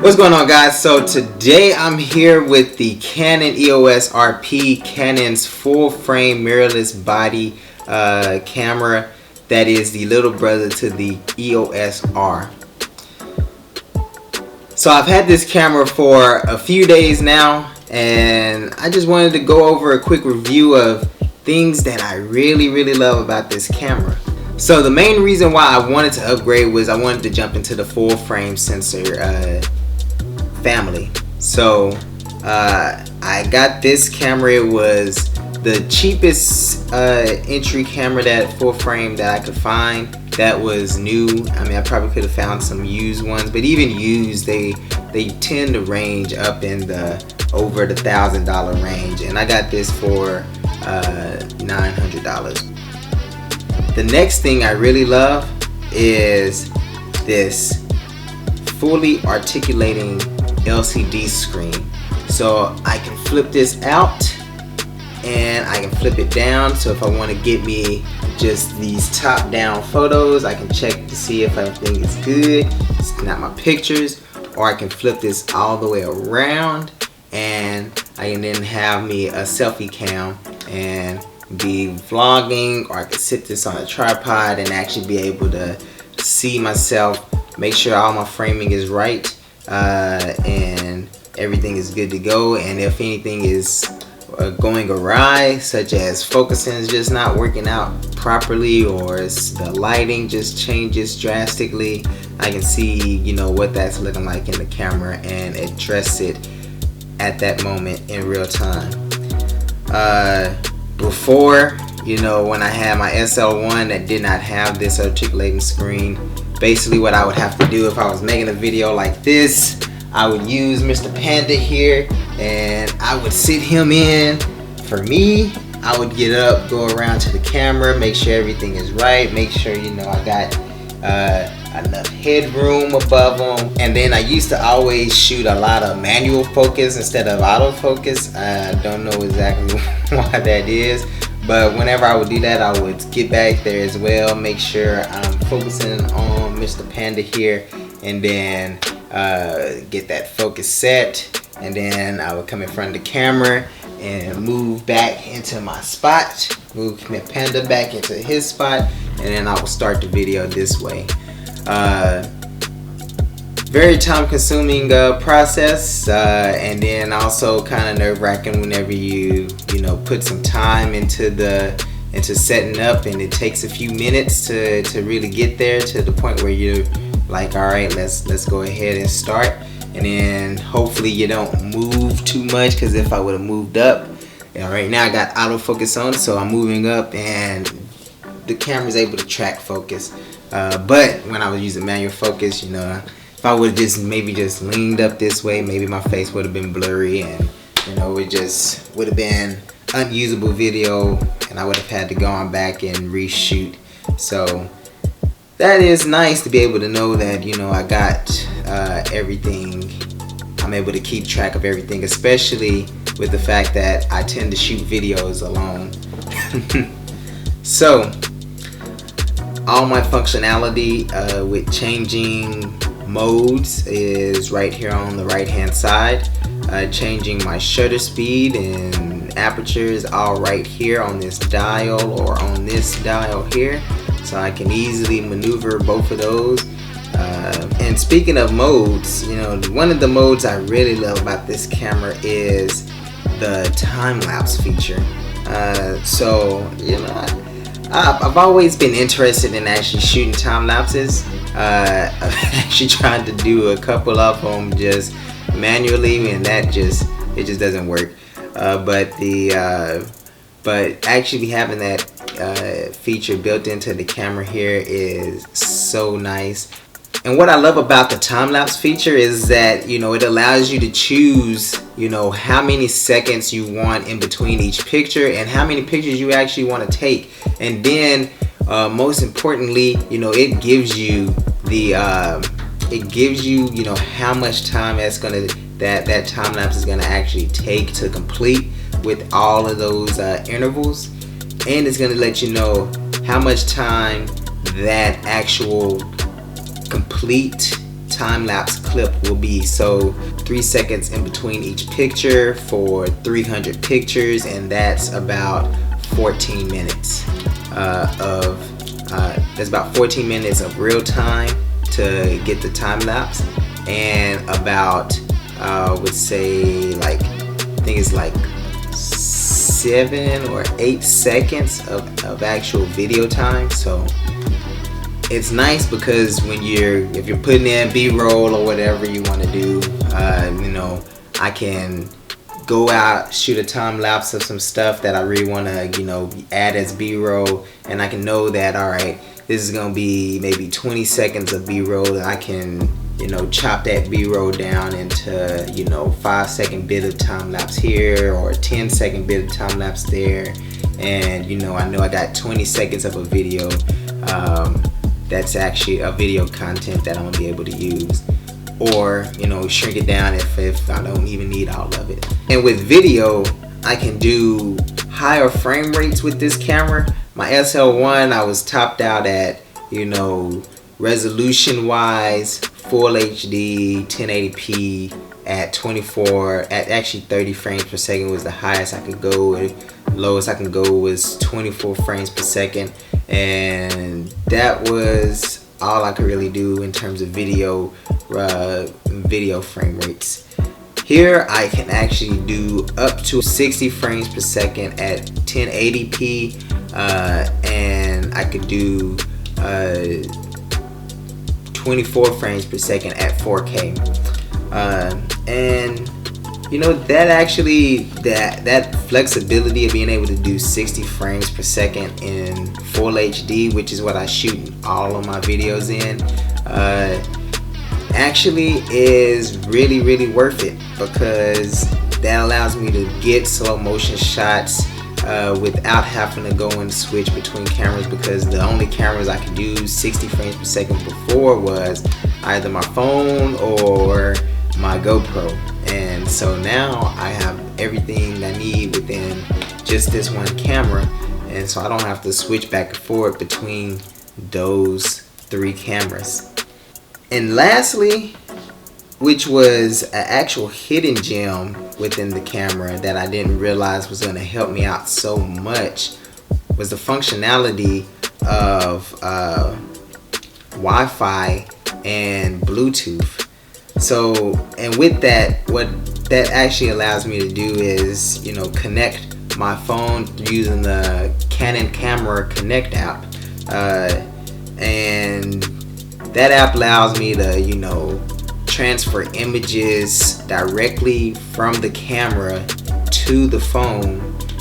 What's going on, guys? So today I'm here with the Canon EOS RP, Canon's full frame mirrorless body camera that is the little brother to the EOS R. So I've had this camera for a few days now, and I just wanted to go over a quick review of things that I really love about this camera. So the main reason why I wanted to upgrade was I wanted to jump into the full frame sensor family. So I got this camera. It was the cheapest entry camera, that full frame that I could find that was new. I mean, I probably could have found some used ones, but even used, they tend to range up in the over the $1,000 range, and I got this for $900. The next thing I really love is this fully articulating LCD screen. So I can flip this out and I can flip it down, so if I want to get me just these top down photos, I can check to see if everything is good, snap my pictures, or I can flip this all the way around and I can then have me a selfie cam and be vlogging, or I could sit this on a tripod and actually be able to see myself, make sure all my framing is right, and everything is good to go. And if anything is going awry, such as focusing is just not working out properly, or the lighting just changes drastically, I can see, you know, what that's looking like in the camera and address it at that moment in real time. Before, you know, when I had my SL1 that did not have this articulating screen, basically what I would have to do if I was making a video like this, I would use Mr. Panda here and I would sit him in. For me, I would get up, go around to the camera, make sure everything is right, make sure, you know, I got enough headroom above them. And then I used to always shoot a lot of manual focus instead of autofocus. I don't know exactly why that is, but whenever I would do that, I would get back there as well, make sure I'm focusing on Mr. Panda here, and then get that focus set, and then I would come in front of the camera and move back into my spot, move Panda back into his spot, and then I will start the video this way. Very time consuming process, and then also kind of nerve-wracking whenever you know, put some time into setting up, and it takes a few minutes to really get there to the point where you're like, all right, let's go ahead and start. And then hopefully you don't move too much, because if I would have moved up, right now I got autofocus on, so I'm moving up and the camera's able to track focus. But when I was using manual focus, you know, if I would have just leaned up this way, maybe my face would have been blurry, and you know, it just would have been unusable video, and I would have had to go on back and reshoot. So that is nice to be able to know that, you know, I got everything. I'm able to keep track of everything, especially with the fact that I tend to shoot videos alone. So all my functionality with changing modes is right here on the right hand side. Changing my shutter speed and aperture is all right here on this dial, or on this dial here, so I can easily maneuver both of those. And speaking of modes, you know, one of the modes I really love about this camera is the time-lapse feature. So, you know, I've always been interested in actually shooting time lapses. I've actually tried to do a couple of them just manually, and it just doesn't work. But actually having that feature built into the camera here is so nice. And what I love about the time-lapse feature is that, you know, it allows you to choose, you know, how many seconds you want in between each picture and how many pictures you actually want to take. And then most importantly, you know, it gives you the you know, how much time that time lapse is gonna actually take to complete with all of those intervals, and it's gonna let you know how much time that actual complete time-lapse clip will be. So 3 seconds in between each picture for 300 pictures, and that's about 14 minutes that's about 14 minutes of real time to get the time-lapse, and about would say like, I think it's like 7 or 8 seconds of actual video time. So it's nice because if you're putting in B-roll or whatever you want to do, you know, I can go out, shoot a time lapse of some stuff that I really want to, you know, add as B-roll, and I can know that, all right, this is gonna be maybe 20 seconds of B-roll, and I can, you know, chop that B-roll down into, you know, 5-second bit of time lapse here or a 10-second bit of time lapse there, and you know I got 20 seconds of a video that's actually a video content that I'm gonna be able to use, or you know, shrink it down if I don't even need all of it. And with video, I can do higher frame rates with this camera. My SL1, I was topped out at, you know, resolution wise, full HD 1080p at 30 frames per second was the highest I could go. Lowest I can go was 24 frames per second, and that was all I could really do in terms of video frame rates. Here I can actually do up to 60 frames per second at 1080p, and I could do 24 frames per second at 4K. And you know, that actually, that flexibility of being able to do 60 frames per second in full HD, which is what I shoot all of my videos in, actually is really worth it, because that allows me to get slow motion shots without having to go and switch between cameras, because the only cameras I could do 60 frames per second before was either my phone or my GoPro. And so now I have everything I need within just this one camera, and so I don't have to switch back and forth between those 3 cameras. And lastly, which was an actual hidden gem within the camera that I didn't realize was going to help me out so much, was the functionality of Wi-Fi and Bluetooth. So, and with that, what that actually allows me to do is, you know, connect my phone using the Canon Camera Connect app, and that app allows me to, you know, transfer images directly from the camera to the phone,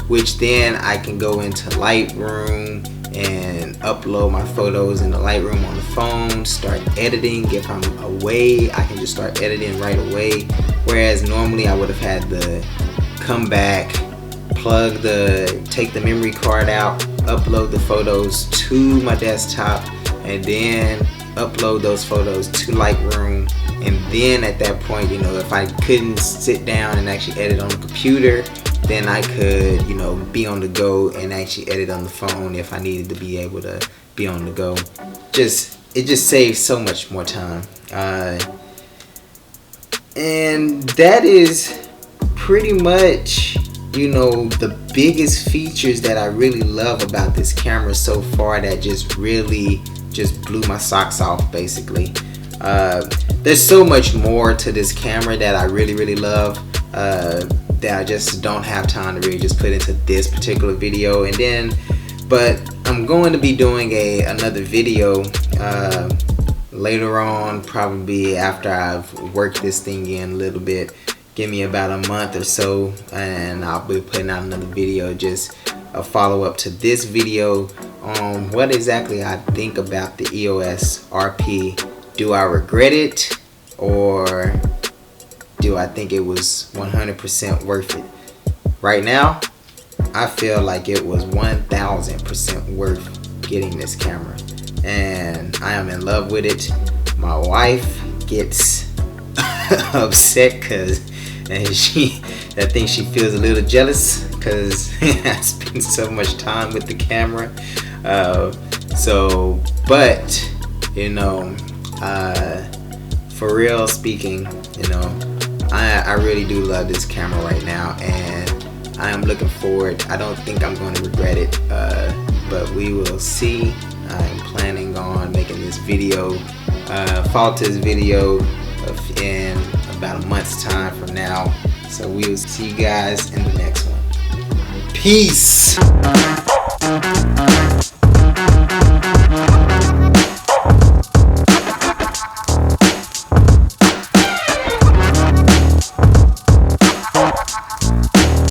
which then I can go into Lightroom and upload my photos in the Lightroom on the phone, start editing. If I'm away, I can just start editing right away, whereas normally I would have had to come back, take the memory card out, upload the photos to my desktop, and then upload those photos to Lightroom. And then at that point, you know, if I couldn't sit down and actually edit on the computer, then I could, you know, be on the go and actually edit on the phone if I needed to be able to be on the go. It just saves so much more time. And that is pretty much, you know, the biggest features that I really love about this camera so far, that just really just blew my socks off, basically. There's so much more to this camera that I really love, that I just don't have time to really just put into this particular video. And then, but I'm going to be doing another video later on, probably after I've worked this thing in a little bit. Give me about a month or so, and I'll be putting out another video, just a follow-up to this video on what exactly I think about the EOS RP. Do I regret it, or do I think it was 100% worth it? Right now, I feel like it was 1000% worth getting this camera, and I am in love with it. My wife gets upset because I think she feels a little jealous because I spend so much time with the camera. But you know, for real speaking, you know, I really do love this camera right now, and I am looking forward. I don't think I'm going to regret it, but we will see. I'm planning on making this video, follow to this video in about a month's time from now. So we will see you guys in the next one. Peace.